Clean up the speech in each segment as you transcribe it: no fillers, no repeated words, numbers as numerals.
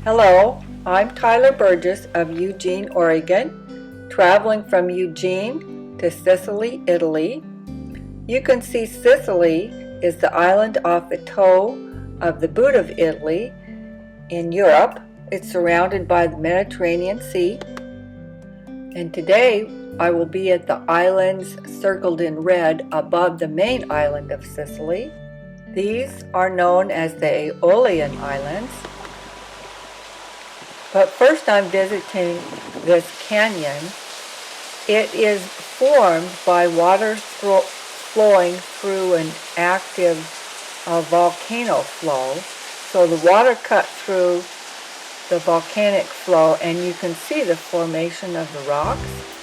Hello, I'm Tyler Burgess of Eugene, Oregon, traveling from Eugene to Sicily, Italy. You can see Sicily is the island off the toe of the boot of Italy in Europe. It's surrounded by the Mediterranean Sea. And today I will be at the islands circled in red above the main island of Sicily. These are known as the Aeolian Islands. But first I'm visiting this canyon. It is formed by water flowing through an active volcano flow. So the water cut through the volcanic flow and you can see the formation of the rocks.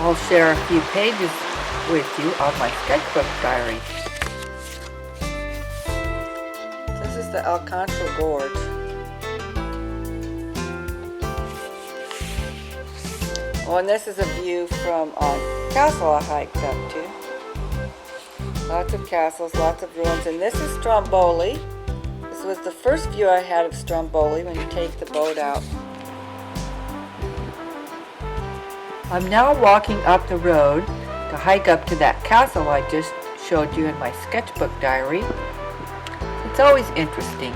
I'll share a few pages with you of my sketchbook diary. This is the Alcantra Gorge. Oh, and this is a view from a castle I hiked up to. Lots of castles, lots of ruins, and this is Stromboli. This was the first view I had of Stromboli when you take the boat out. I'm now walking up the road to hike up to that castle I just showed you in my sketchbook diary. It's always interesting.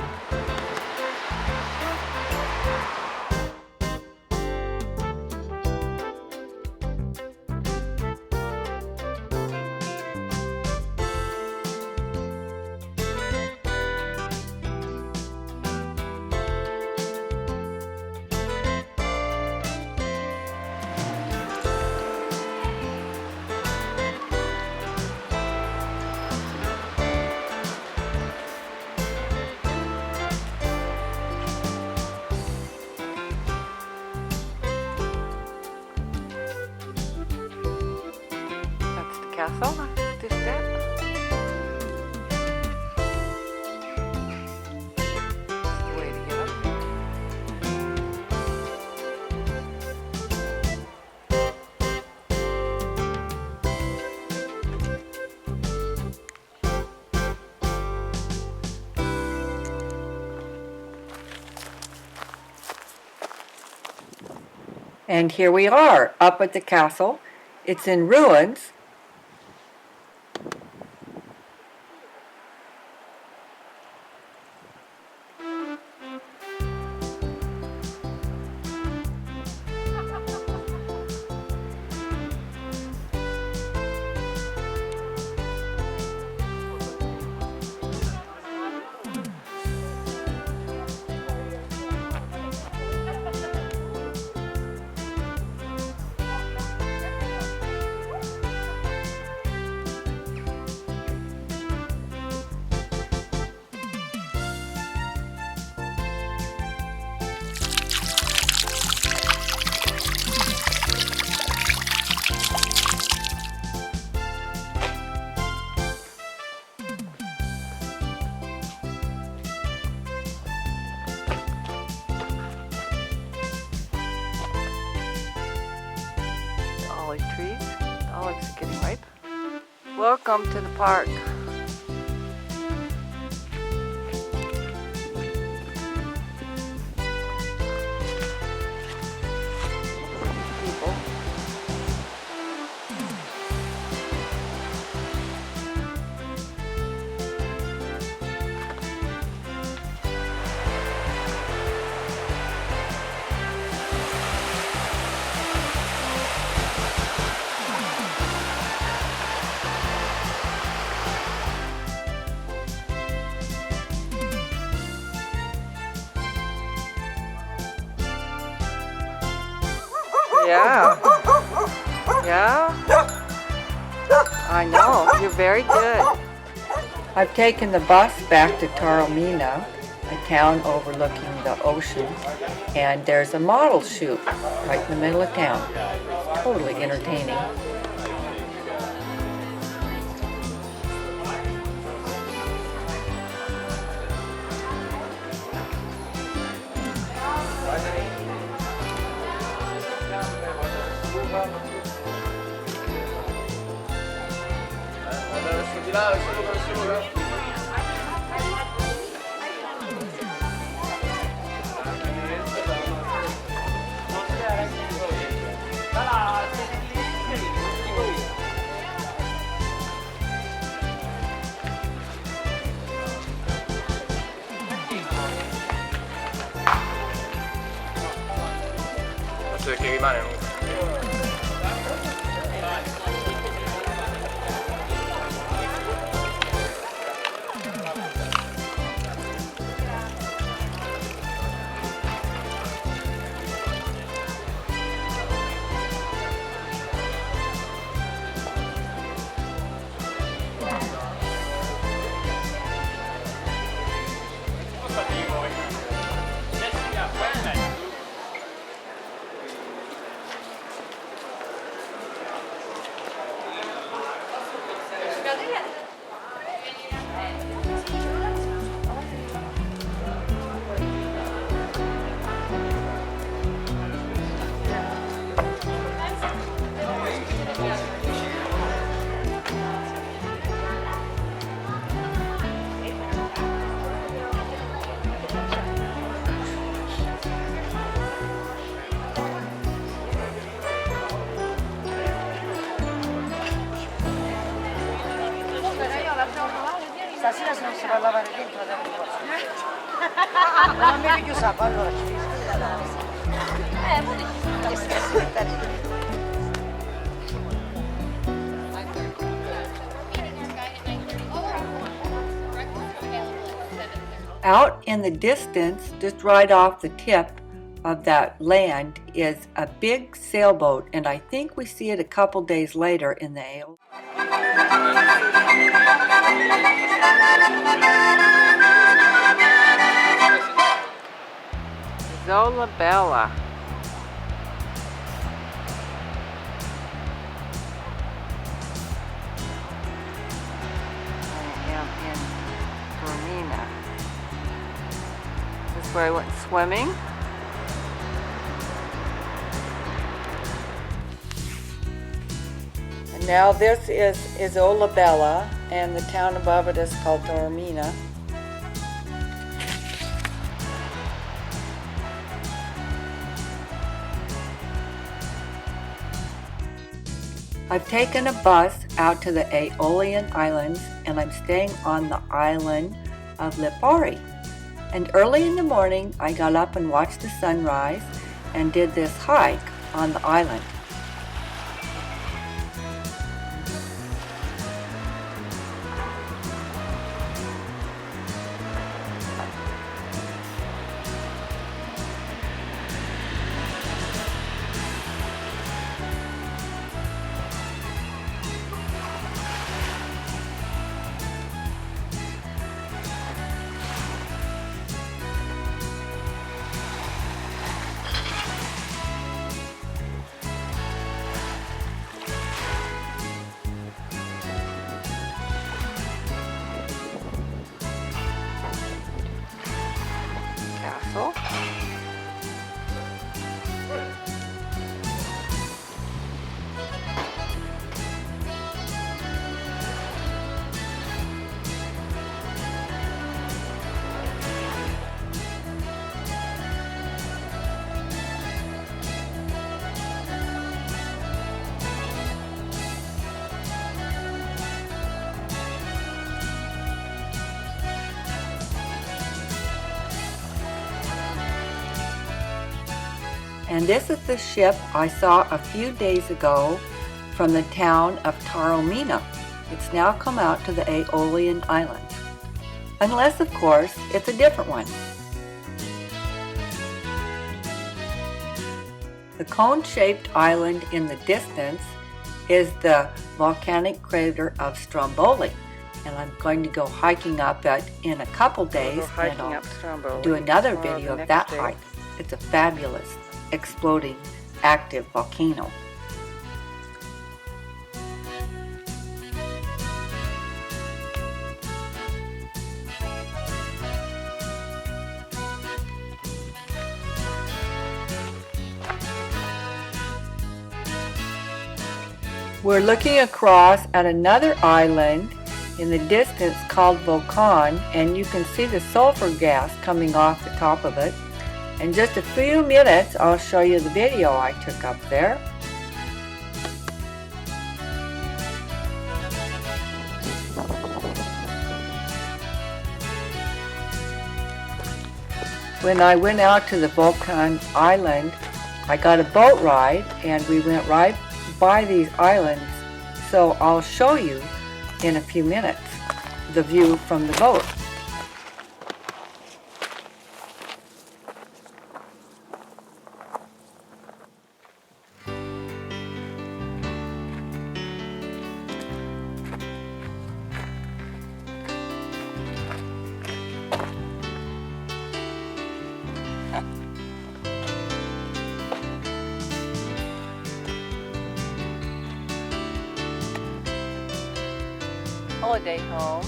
Castle, just that. That's the way to get up there. And here we are, up at the castle. It's in ruins. Welcome to the park. People. Yeah. Yeah. I know. You're very good. I've taken the bus back to Taromina, a town overlooking the ocean, and there's a model shoot right in the middle of town. Totally entertaining. Che rimane un... Stasera se non si va a lavare dentro da non mi chiusa, allora ci Out in the distance, just right off the tip of that land, is a big sailboat, and I think we see it a couple days later in the Aeolian. Isola Bella. I am in Taormina. This is where I went swimming. And now this is Isola Bella, and the town above it is called Taormina. I've taken a bus out to the Aeolian Islands, and I'm staying on the island of Lipari. And early in the morning, I got up and watched the sunrise and did this hike on the island. And this is the ship I saw a few days ago from the town of Taromina. It's now come out to the Aeolian Islands. Unless, of course, it's a different one. The cone-shaped island in the distance is the volcanic crater of Stromboli, and I'm going to go hiking up it in a couple days, and I'll do another video of that hike. It's a fabulous, exploding, active volcano. We're looking across at another island in the distance called Vulcan, and you can see the sulfur gas coming off the top of it. In just a few minutes, I'll show you the video I took up there. When I went out to the Vulcan Island, I got a boat ride, and we went right by these islands, so I'll show you in a few minutes the view from the boat. Holiday home.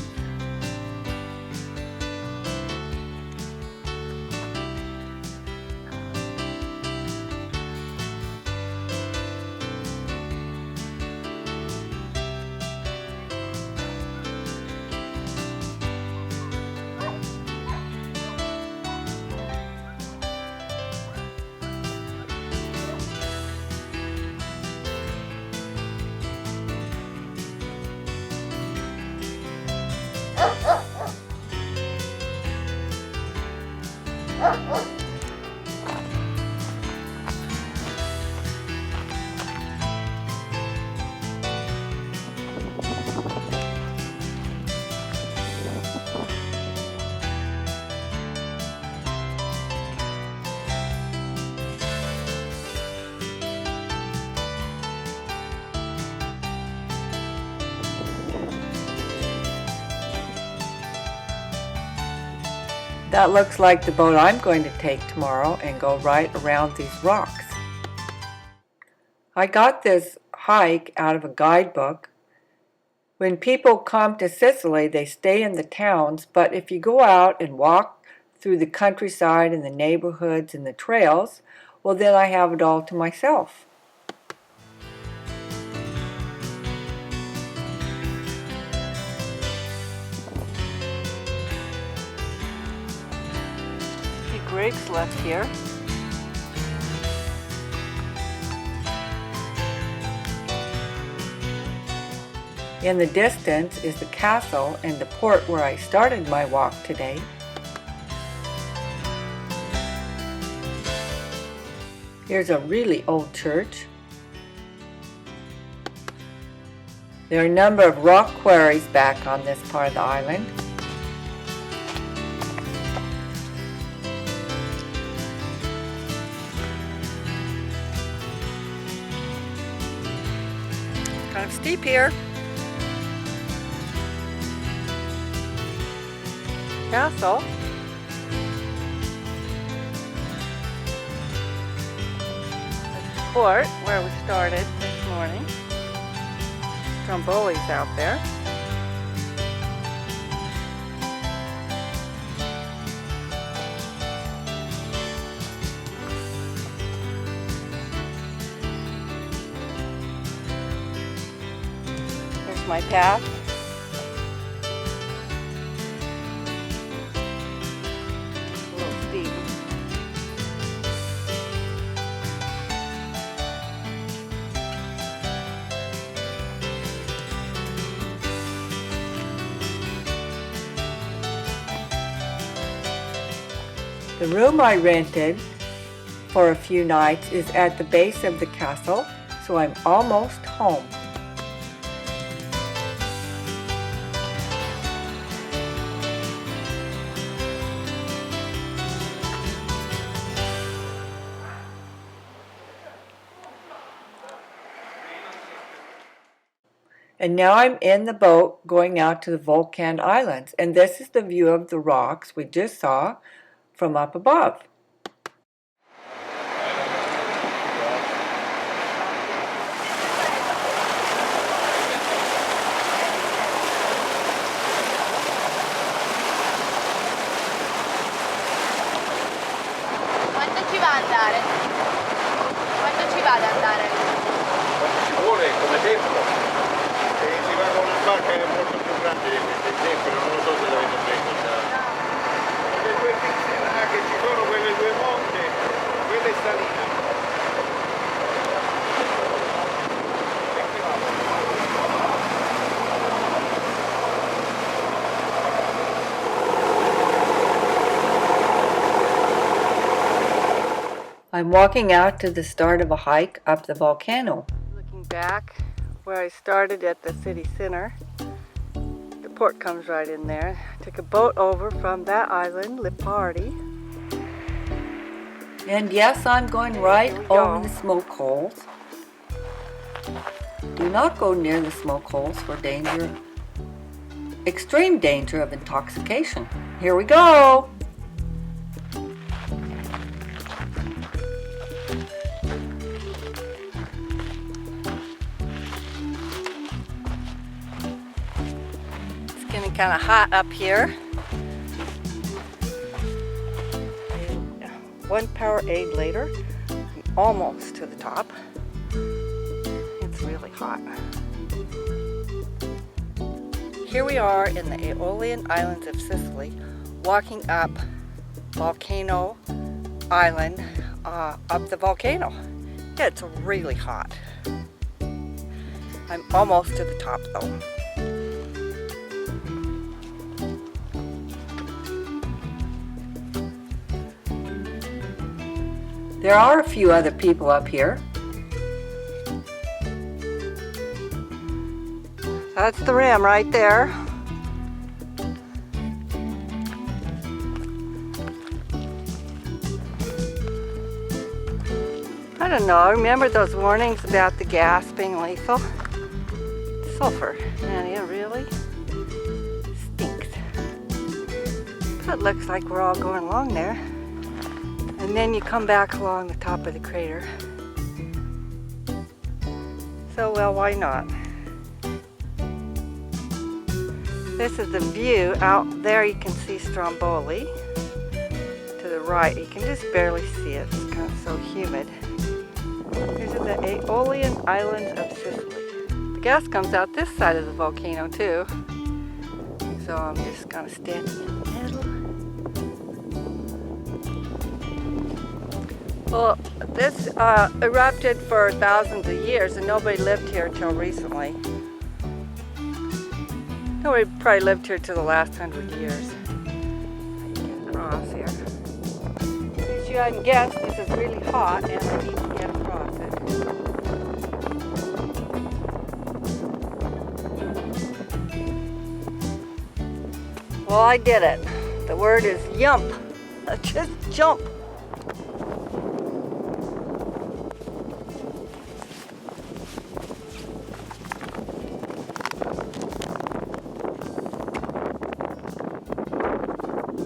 That looks like the boat I'm going to take tomorrow and go right around these rocks. I got this hike out of a guidebook. When people come to Sicily, they stay in the towns, but if you go out and walk through the countryside and the neighborhoods and the trails, well, then I have it all to myself. Rigs left here. In the distance is the castle and the port where I started my walk today. Here's a really old church. There are a number of rock quarries back on this part of the island. Kind of steep here. Castle. Port where we started this morning. Stromboli's out there. My path. A little steep. The room I rented for a few nights is at the base of the castle, so I'm almost home. And now I'm in the boat going out to the Volcan Islands, and this is the view of the rocks we just saw from up above. Quanto ci va ad andare? Quanto ci va ad andare? Ci vuole come tempo? Si va con una barca che è molto più grande del tempo, non lo so se l'avete preso già. Le due pizzine che ci sono, quelle due monte, quella è salita. I'm walking out to the start of a hike up the Volcano. Looking back where I started at the city center, the port comes right in there. Took a boat over from that island, Lipari. And yes, I'm going right over the smoke holes. Do not go near the smoke holes for danger, extreme danger of intoxication. Here we go! Getting kind of hot up here. And one Powerade later, I'm almost to the top. It's really hot. Here we are in the Aeolian Islands of Sicily, walking up Volcano Island, up the volcano. Yeah, it's really hot. I'm almost to the top though. There are a few other people up here. That's the rim right there. I don't know, I remember those warnings about the gas being lethal. Sulfur, and it really stinks. But it looks like we're all going along there. And then you come back along the top of the crater. So, well, why not? This is the view. Out there you can see Stromboli. To the right, you can just barely see it. It's kind of so humid. These are the Aeolian Islands of Sicily. The gas comes out this side of the volcano too. So I'm just kind of standing in the middle. Well, this erupted for thousands of years and nobody lived here until recently. Nobody probably lived here till the last 100 years. You can cross here. As you hadn't guessed, this is really hot and I need to get across it. Well, I did it. The word is yump. Just jump.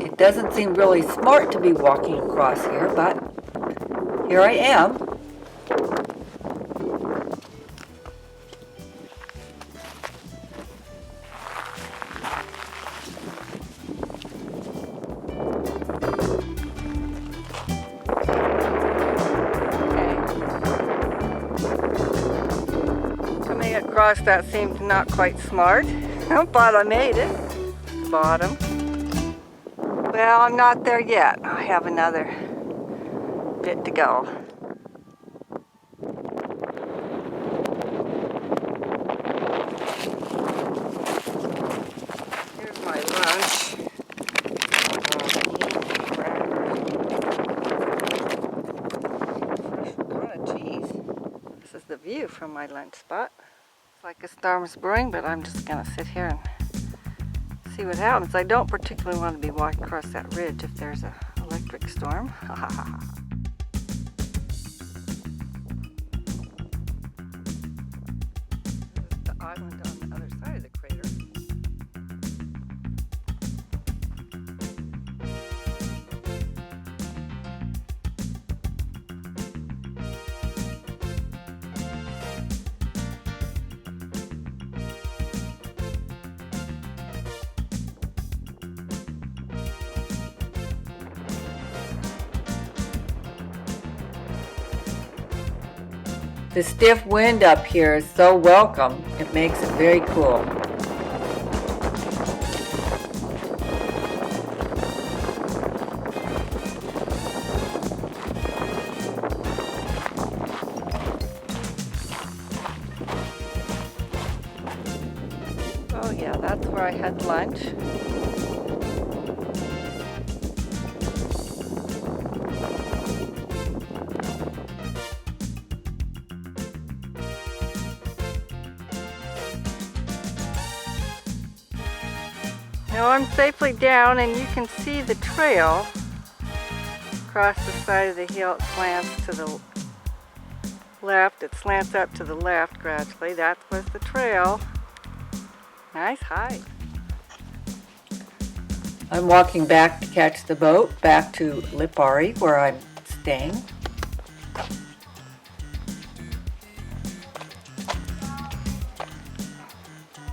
It doesn't seem really smart to be walking across here, but here I am. Coming across that seemed not quite smart, but I made it to the bottom. Well, I'm not there yet. I have another bit to go. Here's my lunch. view from my lunch spot. It's like a storm's brewing, but I'm just gonna sit here and see what happens. I don't particularly want to be walking across that ridge if there's an electric storm. The island on the other side of the crater. The stiff wind up here is so welcome. It makes it very cool. Oh yeah, that's where I had lunch. Now I'm safely down and you can see the trail across the side of the hill. It slants to the left. It slants up to the left gradually. That was the trail. Nice hike. I'm walking back to catch the boat back to Lipari where I'm staying.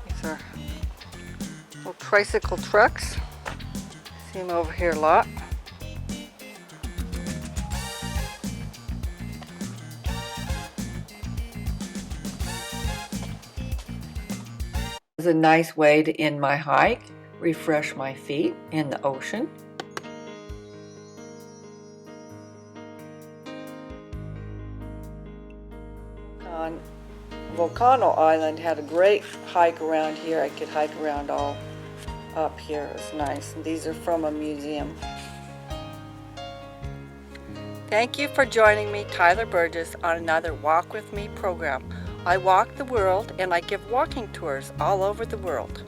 These are little tricycle trucks. See them over here a lot. It's a nice way to end my hike, refresh my feet in the ocean. On Volcano Island had a great hike around here. I could hike around all up here. It was nice. And these are from a museum. Thank you for joining me, Tyler Burgess, on another Walk With Me program. I walk the world and I give walking tours all over the world.